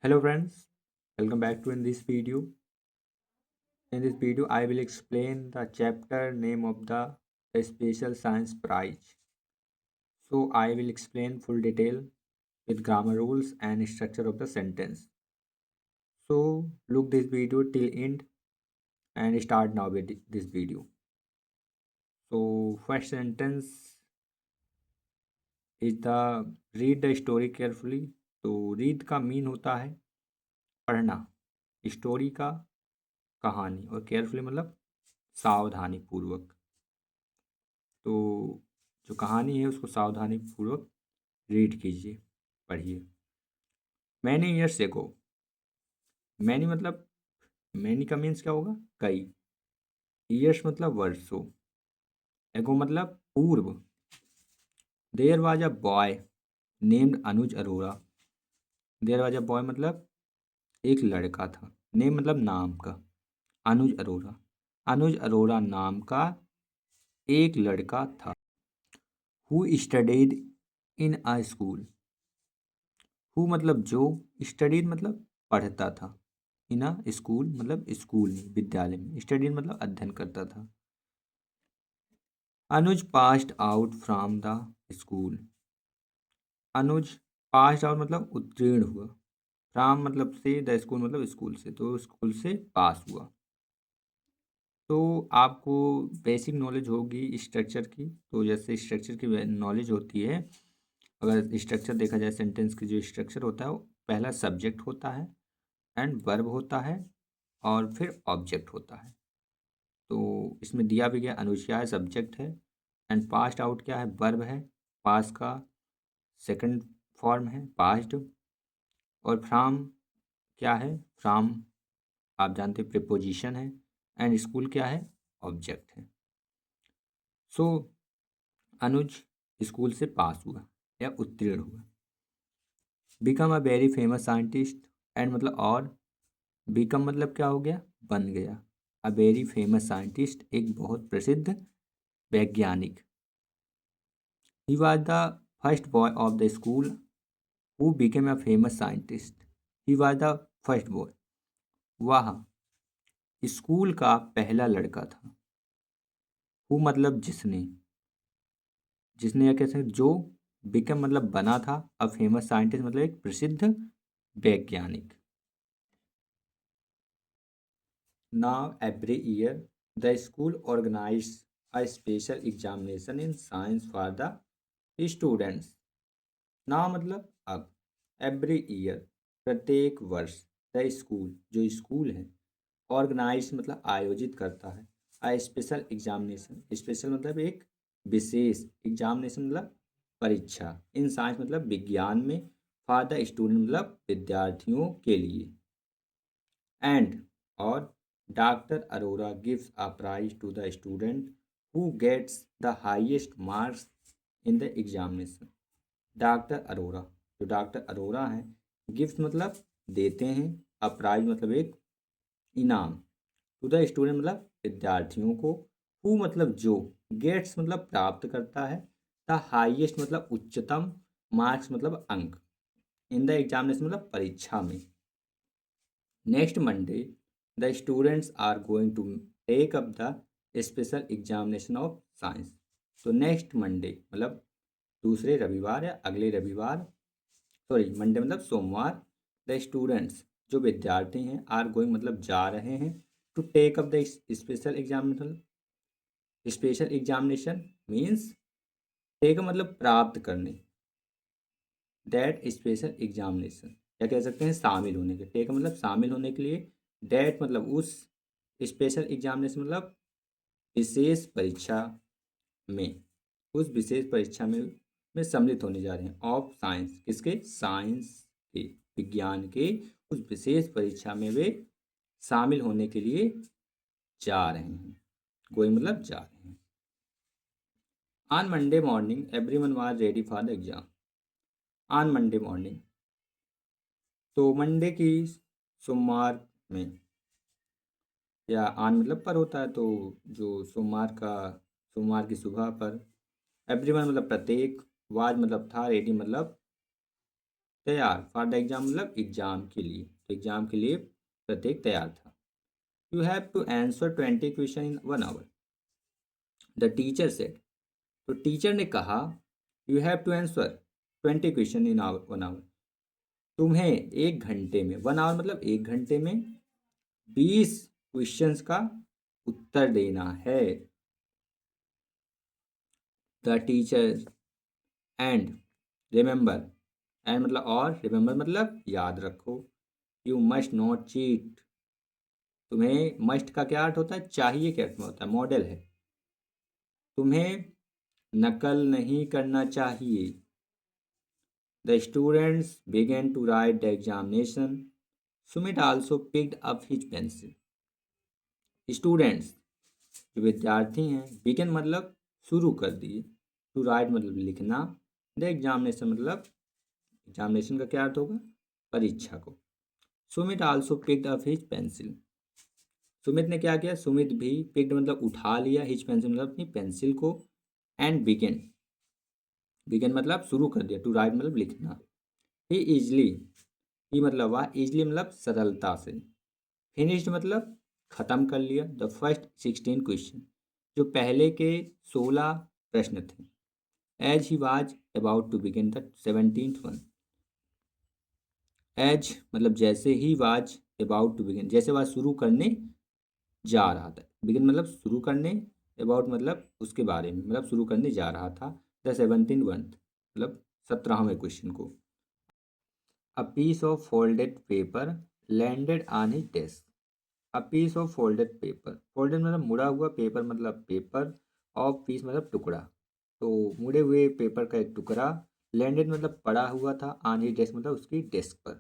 Hello friends, welcome back to in this video. In this video, I will explain the chapter name of the Special Science Prize. So I will explain full detail with grammar rules and structure of the sentence. So look this video till end and start now with this video. So first sentence is the read the story carefully. तो read का mean होता है पढ़ना, story का कहानी और carefully मतलब सावधानी पूर्वक। तो जो कहानी है उसको सावधानी पूर्वक रीड कीजिए, पढ़िए। मैनी ईयर्स एगो, मैनी मतलब मैनी का मीन्स क्या होगा? कई। ईयर्स मतलब वर्षों। एगो मतलब पूर्व। There was a boy named Anuj Arora. There was a boy मतलब एक लड़का था। नेम मतलब नाम का। अनुज अरोरा, अनुज अरोरा नाम का एक लड़का था। Who studied in a school. Who मतलब जो, स्टडीड मतलब पढ़ता था, इन अ स्कूल मतलब स्कूल में, विद्यालय में। स्टडीड मतलब अध्ययन करता था। Anuj passed out from the school. Anuj passed out मतलब उत्तीर्ण हुआ। फ्रॉम मतलब से, द स्कूल मतलब स्कूल से, तो स्कूल से पास हुआ। तो आपको बेसिक नॉलेज होगी स्ट्रक्चर की। तो जैसे स्ट्रक्चर की नॉलेज होती है, अगर स्ट्रक्चर देखा जाए सेंटेंस की, जो स्ट्रक्चर होता है वो पहला सब्जेक्ट होता है एंड वर्ब होता है और फिर ऑब्जेक्ट होता है। तो इसमें दिया भी गया अनुज क्या है? सब्जेक्ट है। एंड पास्ट आउट क्या है? वर्ब है। पास का सेकंड फॉर्म है पास्ट। और फ्रॉम क्या है? फ्रॉम आप जानते हैं प्रीपोजिशन है। एंड स्कूल क्या है? ऑब्जेक्ट है। सो अनुज स्कूल से पास हुआ या उत्तीर्ण हुआ। Become a very famous scientist. And मतलब और, बिकम मतलब क्या हो गया? बन गया। अ वेरी फेमस साइंटिस्ट एक बहुत प्रसिद्ध वैज्ञानिक। He was the first boy of the school who became a famous scientist. He was the first boy, वह स्कूल का पहला लड़का था। हु मतलब जिसने, जिसने या कह सकते जो, बिकम मतलब बना था, अ फेमस साइंटिस्ट मतलब एक प्रसिद्ध वैज्ञानिक। Now every year the school organise a special examination in science for the students. ना मतलब अब, एवरी ईयर प्रत्येक वर्ष, द स्कूल जो स्कूल है, ऑर्गेनाइज मतलब आयोजित करता है, आ स्पेशल एग्जामिनेशन, स्पेशल मतलब एक विशेष, एग्जामिनेशन मतलब परीक्षा, इन साइंस मतलब विज्ञान में, फॉर द स्टूडेंट मतलब विद्यार्थियों के लिए। एंड और doctor Arora gives a prize to the student who gets the highest marks in the examination. Doctor Arora, जो डॉक्टर अरोरा हैं, गिफ्ट मतलब देते हैं, अ प्राइज मतलब एक इनाम, टू द स्टूडेंट मतलब विद्यार्थियों को, हु मतलब जो, गेट्स मतलब प्राप्त करता है, द हाईएस्ट मतलब उच्चतम, मार्क्स मतलब अंक, इन द एग्जामिनेशन मतलब परीक्षा में। Next Monday the students are going to take up the special examination of science. तो नेक्स्ट मंडे मतलब दूसरे रविवार या अगले रविवार, सॉरी मंडे मतलब सोमवार, द स्टूडेंट्स जो विद्यार्थी हैं, आर गोइंग मतलब जा रहे हैं, to take up the special examination. Special examination means take मतलब प्राप्त करने, दैट स्पेशल एग्जामिनेशन, या कह सकते हैं शामिल होने के। टेक मतलब शामिल होने के लिए, दैट मतलब उस, स्पेशल एग्जामिनेशन मतलब विशेष परीक्षा में, उस विशेष परीक्षा में सम्मिलित होने जा रहे हैं। ऑफ साइंस किसके? साइंस के, विज्ञान के उस विशेष परीक्षा में वे शामिल होने के लिए जा रहे हैं। गोइंग मतलब जा रहे हैं। On Monday morning everyone was ready for the exam. On Monday morning, तो मंडे की, सोमवार में, या ऑन मतलब पर होता है, तो जो सोमवार का, सोमवार की सुबह पर, एवरीवन मतलब प्रत्येक, वाज मतलब था, रेडी मतलब तैयार, फॉर द एग्जाम मतलब एग्जाम के लिए, तो एग्जाम के लिए प्रत्येक तैयार था। You have to answer 20 question in 1 hour, the teacher said, तो टीचर ने कहा you have to answer 20 question in 1 hour, तुम्हें 1 घंटे में, 1 आवर मतलब 1 घंटे में 20 क्वेश्चंस का उत्तर देना है। The teacher and remember, and मतलब और, रिमेंबर मतलब याद रखो, यू मस्ट नॉट चीट, तुम्हें मस्ट का क्या अर्थ होता है, चाहिए क्या अर्थ में होता है, मॉडल है, तुम्हें नकल नहीं करना चाहिए। The students began to write the examination. Sumit also picked up his pencil. Students जो विद्यार्थी हैं, बिगन मतलब शुरू कर दिए, टू राइट मतलब लिखना, द एग्जामिनेशन मतलब एग्जामिनेशन का क्या अर्थ होगा, परीक्षा को। Sumit also picked up his pencil, Sumit ने क्या किया, सुमित भी, पिक्ड मतलब उठा लिया, हिज पेंसिल मतलब अपनी पेंसिल को, एंड बिगन, बिगन मतलब शुरू कर दिया, टू राइट मतलब लिखना। ही इजली, ही मतलब वह, इजली मतलब सरलता से, फिनिश्ड मतलब खत्म कर लिया, द फर्स्ट 16 क्वेश्चन, जो पहले के 16 प्रश्न थे। As he was about to begin the 17th one, as मतलब जैसे, he was about to begin जैसे वह शुरू करने जा रहा था, बिगिन मतलब शुरू करने, अबाउट मतलब उसके बारे में, मतलब शुरू करने जा रहा था, द 17th वन मतलब 17वें क्वेश्चन को। A piece of folded paper landed on his desk. A piece of folded paper, folded मतलब मुड़ा हुआ, पेपर मतलब पेपर, ऑफ पीस मतलब टुकड़ा, तो मुड़े हुए पेपर का एक टुकड़ा, लैंडेड मतलब पड़ा हुआ था, ऑन हिज डेस्क मतलब उसकी डेस्क पर।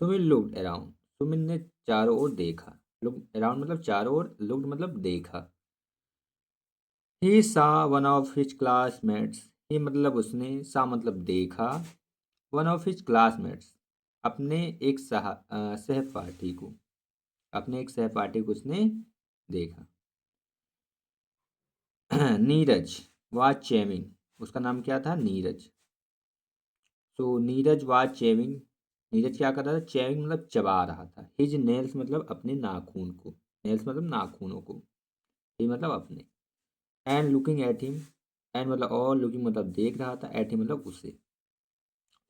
सुमित लुक्ड अराउंड, सुमित ने चारों ओर देखा, लुक अराउंड मतलब चारों ओर, लुक्ड मतलब देखा। ही सा वन ऑफ हिज क्लासमेट्स, ही मतलब उसने, सा मतलब देखा, वन ऑफ हिज क्लासमेट्स अपने एक सहपाठी को, अपने एक सहपाठी को उसने देखा। नीरज वाज चेविंग, उसका नाम क्या था, नीरज। तो नीरज वाज चेविंग, नीरज क्या कर रहा था, चेविंग मतलब चबा रहा था, हिज नेल्स मतलब अपने नाखून को, नेल्स मतलब नाखूनों को, ही मतलब अपने, and looking at him, and मतलब और, लुकिंग मतलब देख रहा था, एट हिम मतलब उसे।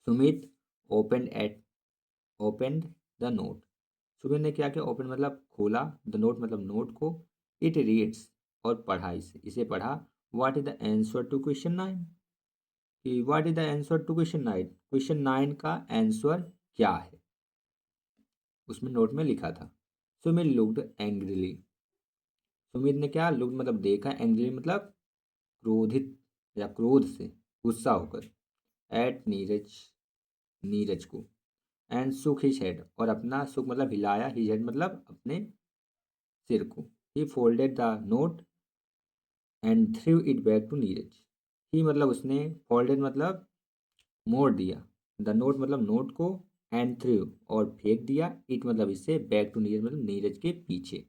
Sumit open it, opened the note, Sumit ने क्या किया, ओपन मतलब खोला, द नोट मतलब नोट को, इट रीड्स और पढ़ा इसे, इसे पढ़ा, what is the answer to question 9, कि what is the answer to question 9, question 9 का आंसर क्या है, उसमें नोट में लिखा था। सुमित लुक्ड एंग्रीली, सुमित ने क्या, लुक्ड मतलब देखा, एंग्रीली मतलब क्रोधित या क्रोध से, गुस्सा होकर, एट नीरज, नीरज को, एंड सुक हिज हेड और अपना, सुक मतलब हिलाया, हिज हेड मतलब अपने सिर को, he folded the note and threw it back to Neeraj, he मतलब उसने, फोल्डेड मतलब मोड़ दिया, द नोट मतलब नोट को, एंड थ्रू और फेंक दिया, इट मतलब इससे, बैक टू नीरज मतलब नीरज के पीछे।